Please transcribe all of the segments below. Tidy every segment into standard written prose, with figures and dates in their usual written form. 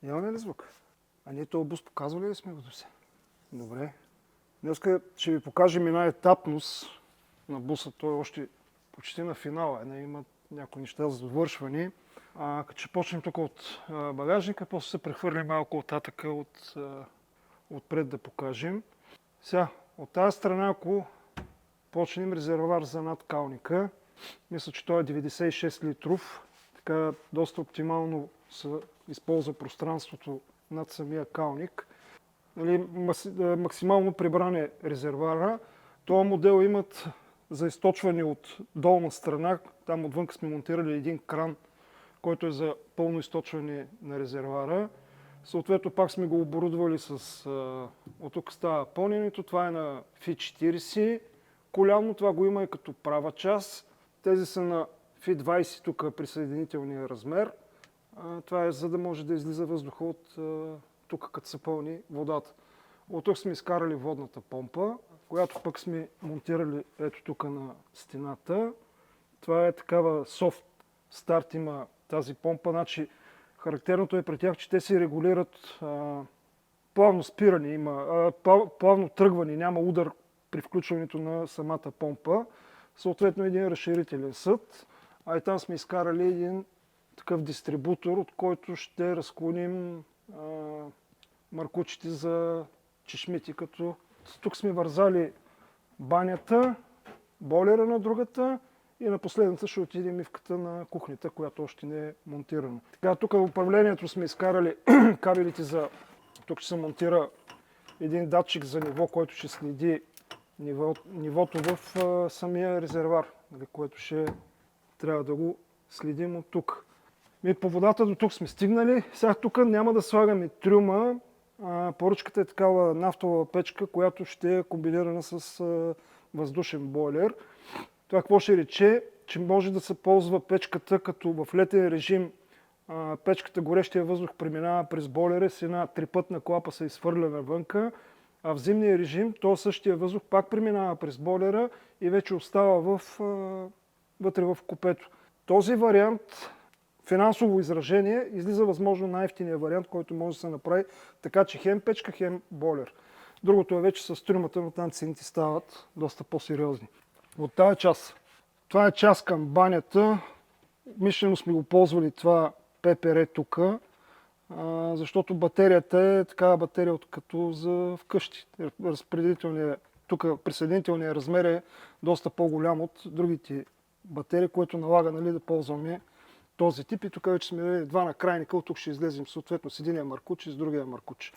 Имаме ли звук? А ние този бус показвали ли сме го до сега? Добре. Днес ще ви покажем една етапност на буса. Той е още почти на финала. Има някои неща за довършване. Като ще почнем тук от багажника, после се прехвърлим малко оттатъка отпред да покажем. Сега, от тази страна, ако почнем резервоар за надкалника, мисля, че той е 96 литров. Така доста оптимално се използва пространството над самия калник. Максимално прибран е резервуара. Този модел имат за източване от долна страна. Там отвън сме монтирали един кран, който е за пълно източване на резервуара. Съответно пак сме го оборудвали с... От тук става пълненето. Това е на FI40. Коляно това го има и като права част. Тези са на FI20 тук присъединителния размер. Това е за да може да излиза въздуха от тук, като се пълни водата. От тук сме изкарали водната помпа, която пък сме монтирали ето тук на стената. Това е такава софт старт има тази помпа. Значи, характерното е при тях, че те се регулират плавно спиране, плавно тръгване, няма удар при включването на самата помпа. Съответно един разширителен съд. А и там сме изкарали един такъв дистрибутор, от който ще разклоним маркучите за чешмите, като тук сме вързали банята, бойлера на другата и на последната ще отиде мивката на кухнята, която още не е монтирана. Така, тук в управлението сме изкарали кабелите за... Тук ще се монтира един датчик за ниво, който ще следи нивото в самия резервуар, което ще трябва да го следим от тук. По водата до тук сме стигнали. Сега тук няма да слагаме трюма. Поръчката е такава нафтова печка, която ще е комбинирана с въздушен бойлер. Това какво ще рече, че може да се ползва печката, като в летен режим печката, горещия въздух преминава през бойлера, с една трипътна клапа се изхвърля навънка, а в зимния режим то същия въздух пак преминава през бойлера и вече остава вътре в купето. Този вариант, финансово изражение, излиза възможно най-евтиния вариант, който може да се направи, така че хем печка, хем бойлер. Другото е вече с трюмата, но там цените стават доста по-сериозни. От тази част. Това е част към банята. Мишлено сме го ползвали това ППР тук, защото батерията е такава батерия като за вкъщи. Тук присъединителният размер е доста по-голям от другите батерии, което налага да ползваме този тип. И тук вече сме два на крайника, от тук ще излезем съответно с единия маркуч и с другия маркуч.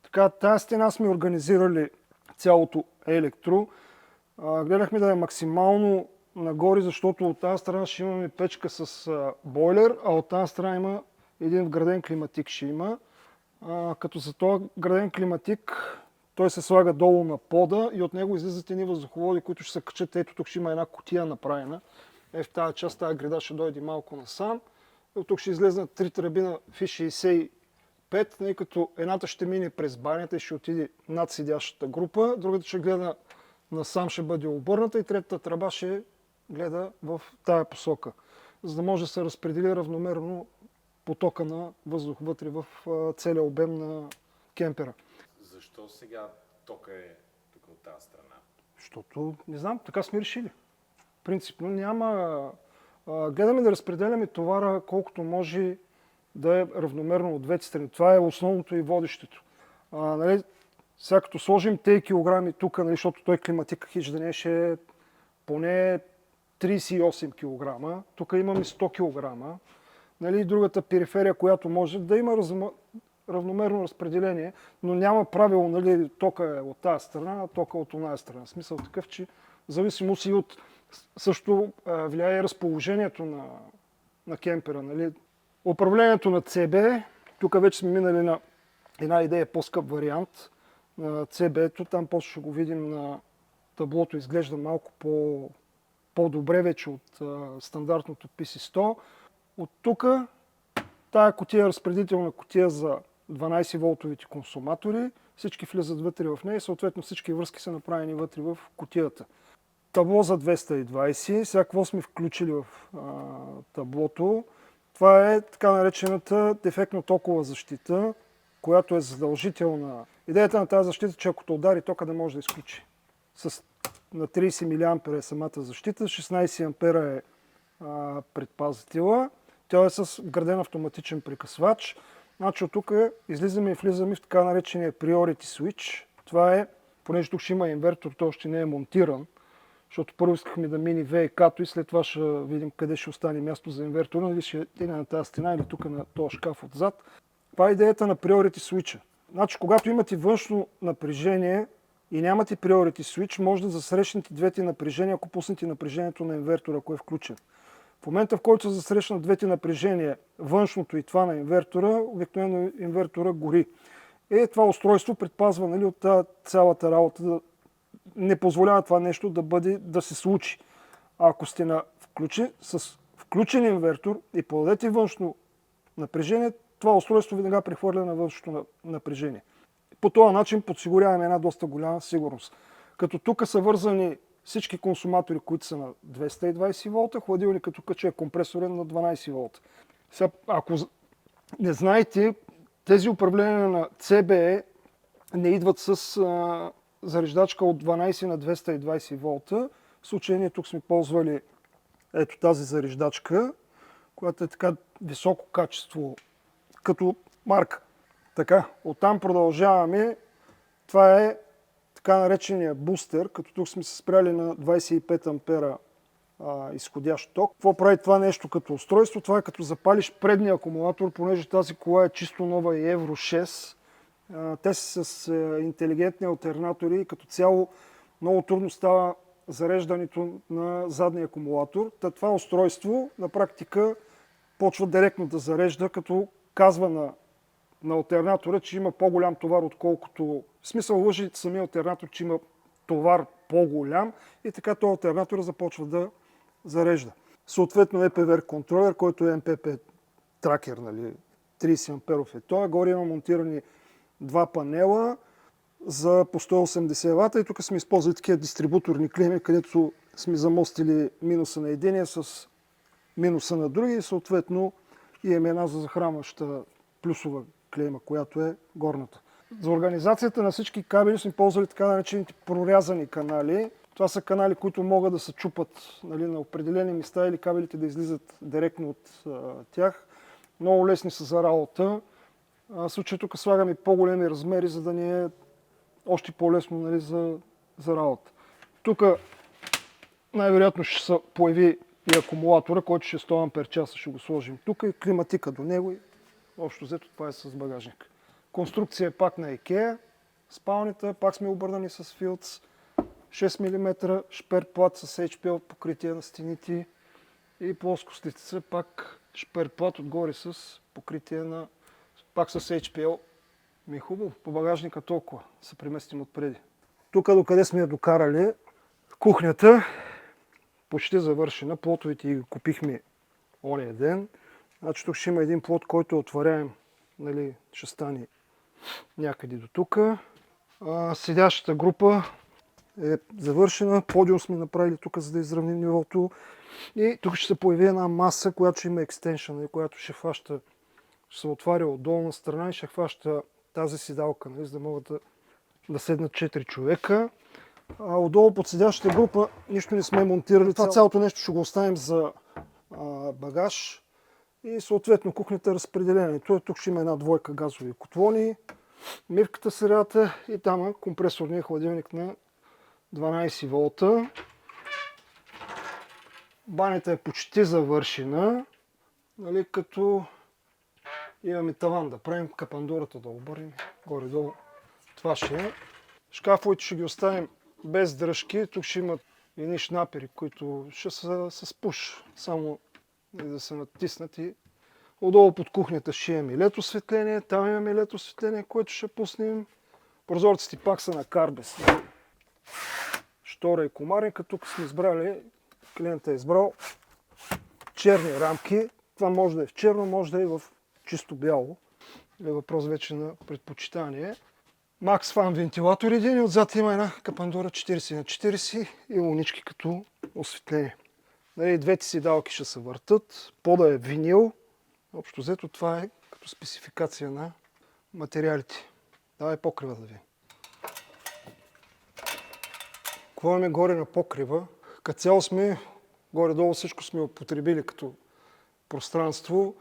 Така, тази стена сме организирали цялото електро. Гледахме да е максимално нагоре, защото от тази страна ще имаме печка с бойлер, а от тази страна има един вграден климатик ще има. Като за този граден климатик той се слага долу на пода и от него излизат едни въздуховоди, които ще се качат. Ето тук ще има една кутия направена. В тази част, тази града ще дойде малко насам. И от тук ще излезнат три тръби на FI65, като едната ще мине през банята и ще отиде над седящата група, другата ще гледа насам, ще бъде обърната и третата тръба ще гледа в тая посока, за да може да се разпредели равномерно потока на въздух вътре в целия обем на кемпера. Защо сега тока е тук от тази страна? Защото, не знам, така сме решили. Принципно няма... Гледаме да разпределяме товара колкото може да е равномерно от двете страни. Това е основното и водещето. Сега като сложим тези килограми тук, защото той климатик хиждане ще е поне 38 кг. Тук имаме 100 кг. Другата периферия, която може да има равномерно разпределение, но няма правило, тока е от тази страна, а тока от оная страна. В смисъл такъв, че в зависимост и от също влияе разположението на кемпера. Управлението на CB, тук вече сме минали на една идея по-скъп вариант на CB-то, там после ще го видим на таблото, изглежда малко по-добре вече от стандартното PC100. От тук тая кутия е разпределителна кутия за 12 волтовите консуматори, всички влизат вътре в нея и съответно всички връзки са направени вътре в кутията. Табло за 220, сега какво сме включили в таблото? Това е така наречената дефектно токова защита, която е задължителна. Идеята на тази защита е, че ако те удари тока, да може да изключи. На 30 мА е самата защита, 16 А е предпазителя. Тя е с вграден автоматичен прекъсвач. Значи от тук излизаме и влизаме в така наречения Priority Switch. Това е, понеже тук ще има инвертор, той още не е монтиран, защото първо искахме да мини ВК-то и след това ще видим къде ще остане място за инвертора, или ще е на тази стена или тук на този шкаф отзад. Това е идеята на Priority Switch. Значи, когато имате външно напрежение и нямате Priority Switch, може да засрещнете двете напрежения, ако пуснете напрежението на инвертора, ако е включен. В момента, в който се засрещнат двете напрежения, външното и това на инвертора, обикновено инвертора гори. Това устройство предпазва, нали, от цялата работа, не позволява това нещо да се случи. А ако сте с включен инвертор и подадете външно напрежение, това устройство веднага прехвърля на външното напрежение. По този начин подсигуряваме една доста голяма сигурност. Като тук са вързани всички консуматори, които са на 220 волта, хладилникът тук че е компресорен на 12 волта. Сега, ако не знаете, тези управления на CBE не идват с зареждачка от 12 на 220 волта. В случая ние тук сме ползвали ето тази зареждачка, която е така високо качество като марка. Така, оттам продължаваме. Това е така наречения бустер, като тук сме се спряли на 25 ампера изходящ ток. Какво прави това нещо като устройство? Това е като запалиш предния акумулатор, понеже тази кола е чисто нова и Евро 6. Те са с интелигентни алтернатори и като цяло много трудно става зареждането на задния акумулатор. Това устройство на практика почва директно да зарежда, като казва на алтернатора, че има по-голям товар, отколкото... В смисъл лъжи самия алтернатор, че има товар по-голям и така този алтернатор започва да зарежда. Съответно EPVR контролер, който е MPP тракер, нали, 30 амперов е той. Горе има монтирани два панела за по 180 вата и тук сме използвали такива дистрибуторни клеми, където сме замостили минуса на единия с минуса на другия и съответно имаме една за захранваща плюсова клейма, която е горната. За организацията на всички кабели сме ползвали така наречените прорязани канали. Това са канали, които могат да се чупат, нали, на определени места или кабелите да излизат директно от тях. Много лесни са за работа. В случая тук слагаме по-големи размери, за да ни е още по-лесно, нали, за работа. Тук най-вероятно ще се появи и акумулатора, който ще е 100 ампер-часа, ще го сложим тук и климатика до него и общо взето това е с багажник. Конструкция е пак на IKEA, спалнята пак сме обърнани с Fields, 6 мм шперплат с HPL покритие на стените и плоскостите са пак шперплат отгоре с покритие на пак с HPL. Ми е хубаво, по багажника толкова се преместим отпреди. Тук докъде сме я докарали, кухнята почти завършена, плотовете ги купихме ония ден. Значи тук ще има един плот, който е отваряем, нали, ще стане някъде до тук. Седящата група е завършена, подиум сме направили тук, за да изравним нивото. И тук ще се появи една маса, която ще има екстеншън, която ще хваща, ще се отваря от долна страна и ще хваща тази седалка, нали, за да могат да седнат 4 човека. Отдолу под седящата група нищо не сме монтирали. Това цялото нещо ще го оставим за багаж и съответно кухнята е разпределение. Тук ще има една двойка газови котлони, мивката средата и там компресорния хладилник на 12 волта. Банята е почти завършена, нали, като имаме таван да правим, капандурата да обърнем горе-долу. Това ще е. Шкафовете ще ги оставим без дръжки. Тук ще имат едни шнапери, които ще са с пуш. Само да се натиснат и отдолу под кухнята ще имаме LED осветление. Там имаме LED осветление, което ще пуснем. Прозорците пак са на карбес. Штора и комарника. Тук сме избрали, клиентът е избрал черни рамки. Това може да е в черно, може да е в чисто бяло. Е въпрос вече на предпочитание. Max Fan вентилатор един и отзад има една капандура 40 на 40 и лунички като осветление. Нали, двете седалки ще се въртат, пода е винил, Общо взето това е като спецификация на материалите. Давай покрива да видим. Какво имаме горе на покрива? Като цяло сме, горе-долу всичко сме употребили като пространство.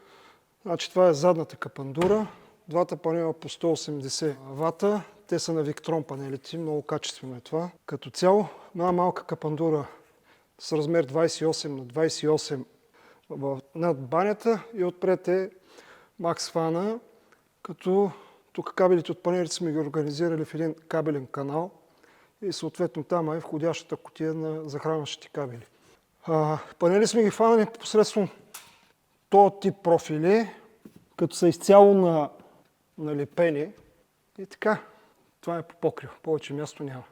Значи това е задната капандура. Двата панела по 180 вата. Те са на Виктрон панелите, много качествено е това. Като цяло, една малка капандура с размер 28 на 28 над банята и отпред е Макс фана, като тук кабелите от панелите сме ги организирали в един кабелен канал и съответно там е входящата кутия на захранващите кабели. Панели сме ги фанали посредством този тип профили, като са изцяло налепени и така. Това е по покрив, повече място няма.